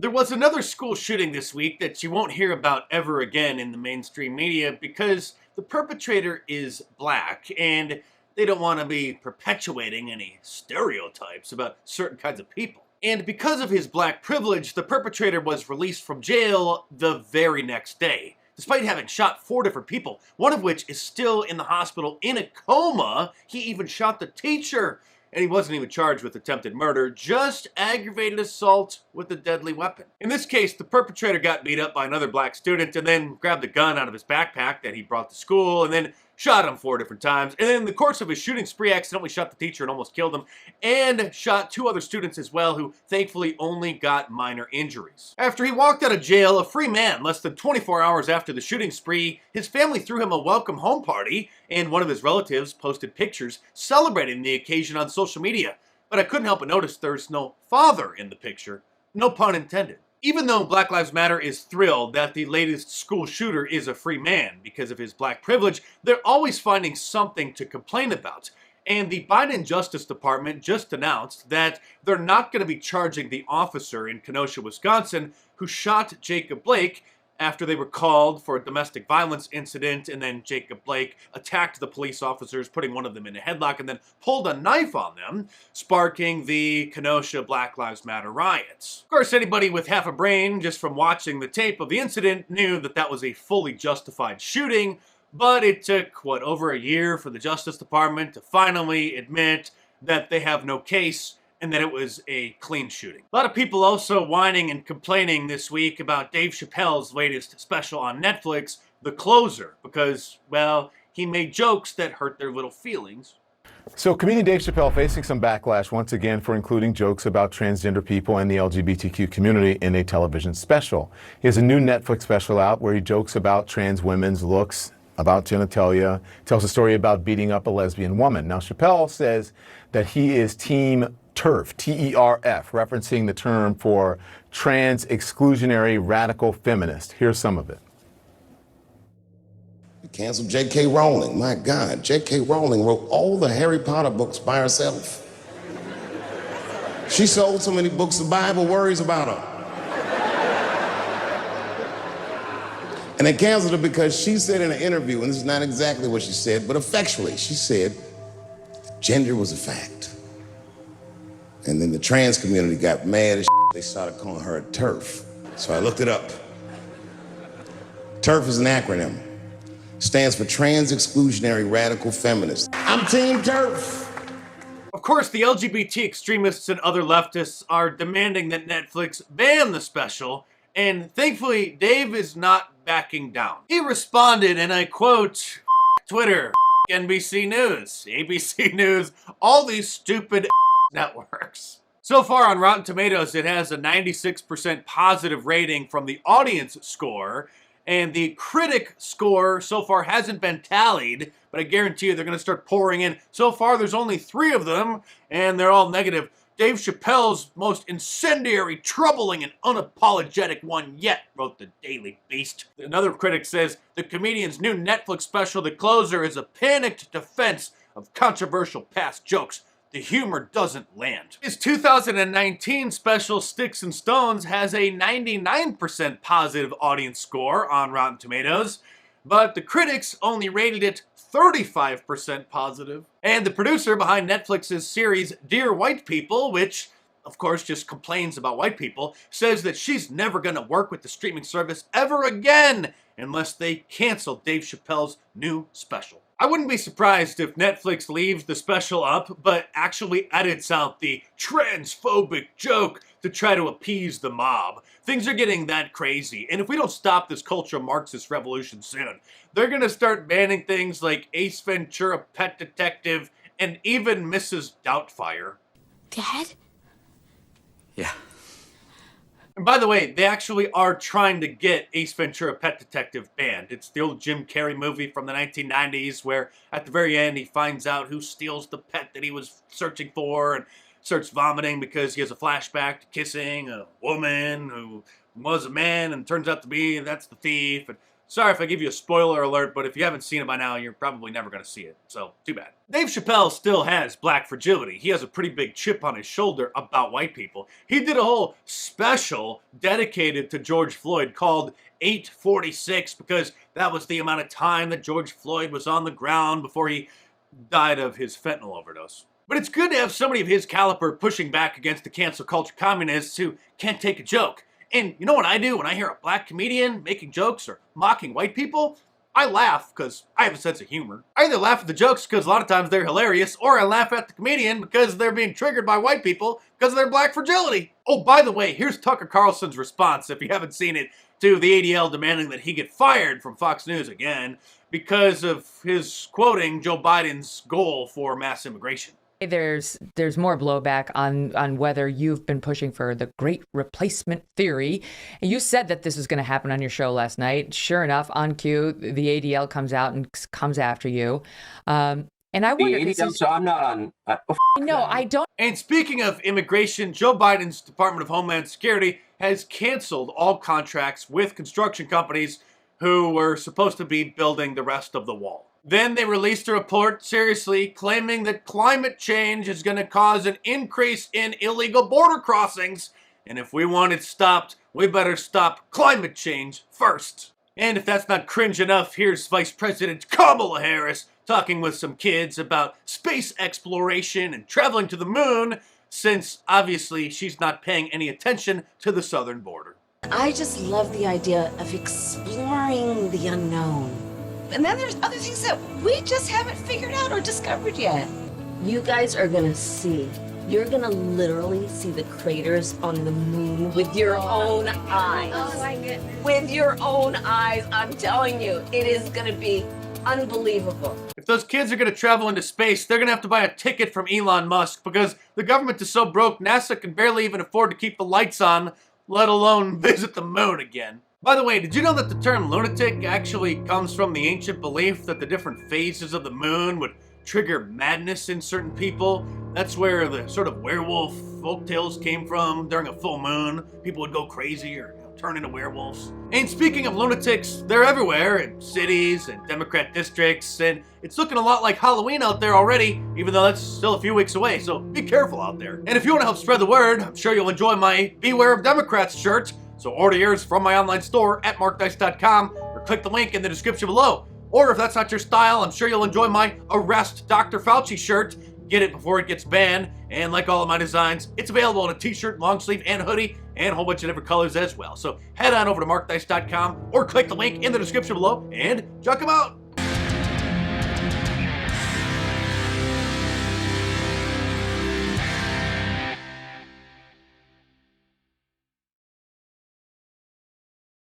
There was another school shooting this week that you won't hear about ever again in the mainstream media because the perpetrator is black and they don't want to be perpetuating any stereotypes about certain kinds of people. And because of his black privilege, the perpetrator was released from jail the very next day, despite having shot 4 different people, one of which is still in the hospital in a coma. He even shot the teacher. And he wasn't even charged with attempted murder, just aggravated assault with a deadly weapon. In this case, the perpetrator got beat up by another black student and then grabbed a gun out of his backpack that he brought to school and then shot him 4 different times. And then in the course of his shooting spree, accidentally shot the teacher and almost killed him, and shot 2 other students as well, who thankfully only got minor injuries. After he walked out of jail, a free man, less than 24 hours after the shooting spree, his family threw him a welcome home party, and one of his relatives posted pictures celebrating the occasion on social media. But I couldn't help but notice there's no father in the picture. No pun intended. Even though Black Lives Matter is thrilled that the latest school shooter is a free man because of his black privilege, they're always finding something to complain about. And the Biden Justice Department just announced that they're not going to be charging the officer in Kenosha, Wisconsin, who shot Jacob Blake after they were called for a domestic violence incident, and then Jacob Blake attacked the police officers, putting one of them in a headlock, and then pulled a knife on them, sparking the Kenosha Black Lives Matter riots. Of course, anybody with half a brain, just from watching the tape of the incident, knew that that was a fully justified shooting, but it took, over a year for the Justice Department to finally admit that they have no case and that it was a clean shooting. A lot of people also whining and complaining this week about Dave Chappelle's latest special on Netflix, The Closer, because, well, he made jokes that hurt their little feelings. So comedian Dave Chappelle facing some backlash once again for including jokes about transgender people and the LGBTQ community in a television special. He has a new Netflix special out where he jokes about trans women's looks, about genitalia, tells a story about beating up a lesbian woman. Now, Chappelle says that he is Team TERF, T-E-R-F, referencing the term for trans exclusionary radical feminist. Here's some of it. Cancel J.K. Rowling. My God, J.K. Rowling wrote all the Harry Potter books by herself. She sold so many books, the Bible worries about her. And they canceled her because she said in an interview, and this is not exactly what she said, but effectually, she said gender was a fact. And then the trans community got mad as shit. They started calling her a TERF. So I looked it up. TERF is an acronym. Stands for Trans Exclusionary Radical Feminist. I'm Team TERF. Of course, the LGBT extremists and other leftists are demanding that Netflix ban the special, and thankfully, Dave is not backing down. He responded, and I quote, Twitter, NBC News, ABC News, all these stupid networks. So far on Rotten Tomatoes, it has a 96% positive rating from the audience score, and the critic score so far hasn't been tallied, but I guarantee you they're going to start pouring in. So far, there's only 3 of them, and they're all negative. Dave Chappelle's most incendiary, troubling, and unapologetic one yet, wrote the Daily Beast. Another critic says the comedian's new Netflix special, The Closer, is a panicked defense of controversial past jokes. The humor doesn't land. His 2019 special, Sticks and Stones, has a 99% positive audience score on Rotten Tomatoes, but the critics only rated it 35% positive. And the producer behind Netflix's series Dear White People, which of course just complains about white people, says that she's never gonna work with the streaming service ever again unless they cancel Dave Chappelle's new special. I wouldn't be surprised if Netflix leaves the special up, but actually edits out the transphobic joke to try to appease the mob. Things are getting that crazy, and if we don't stop this cultural Marxist revolution soon, they're gonna start banning things like Ace Ventura, Pet Detective, and even Mrs. Doubtfire. Dad? Yeah. And by the way, they actually are trying to get Ace Ventura Pet Detective banned. It's the old Jim Carrey movie from the 1990s where at the very end he finds out who steals the pet that he was searching for and starts vomiting because he has a flashback to kissing a woman who was a man and turns out to be, that's the thief. And Sorry if I give you a spoiler alert, but if you haven't seen it by now, you're probably never going to see it, so too bad. Dave Chappelle still has black fragility. He has a pretty big chip on his shoulder about white people. He did a whole special dedicated to George Floyd called 846 because that was the amount of time that George Floyd was on the ground before he died of his fentanyl overdose. But it's good to have somebody of his caliber pushing back against the cancel culture communists who can't take a joke. And you know what I do when I hear a black comedian making jokes or mocking white people? I laugh because I have a sense of humor. I either laugh at the jokes because a lot of times they're hilarious, or I laugh at the comedian because they're being triggered by white people because of their black fragility. Oh, by the way, here's Tucker Carlson's response, if you haven't seen it, to the ADL demanding that he get fired from Fox News again because of his quoting Joe Biden's goal for mass immigration. There's more blowback on whether you've been pushing for the great replacement theory. And you said that this was going to happen on your show last night. Sure enough, on cue, the ADL comes out and comes after you. And I wonder... The ADL, so I'm not on... no, I don't... And speaking of immigration, Joe Biden's Department of Homeland Security has canceled all contracts with construction companies who were supposed to be building the rest of the wall. Then they released a report, seriously, claiming that climate change is going to cause an increase in illegal border crossings. And if we want it stopped, we better stop climate change first. And if that's not cringe enough, here's Vice President Kamala Harris talking with some kids about space exploration and traveling to the moon, since obviously she's not paying any attention to the southern border. I just love the idea of exploring the unknown. And then there's other things that we just haven't figured out or discovered yet. You guys are gonna see. You're gonna literally see the craters on the moon with your own eyes. Oh my goodness. With your own eyes, I'm telling you, it is gonna be unbelievable. If those kids are going to travel into space, they're going to have to buy a ticket from Elon Musk because the government is so broke, NASA can barely even afford to keep the lights on, let alone visit the moon again. By the way, did you know that the term lunatic actually comes from the ancient belief that the different phases of the moon would trigger madness in certain people? That's where the sort of werewolf folktales came from. During a full moon, people would go crazy or turn into werewolves. And speaking of lunatics, they're everywhere in cities and Democrat districts, and it's looking a lot like Halloween out there already, even though that's still a few weeks away, so be careful out there. And if you want to help spread the word, I'm sure you'll enjoy my Beware of Democrats shirt, so order yours from my online store at markdice.com or click the link in the description below. Or if that's not your style, I'm sure you'll enjoy my Arrest Dr. Fauci shirt. Get it before it gets banned, and like all of my designs, it's available in a t-shirt, long sleeve, and hoodie, and a whole bunch of different colors as well. So head on over to markdice.com or click the link in the description below and check them out.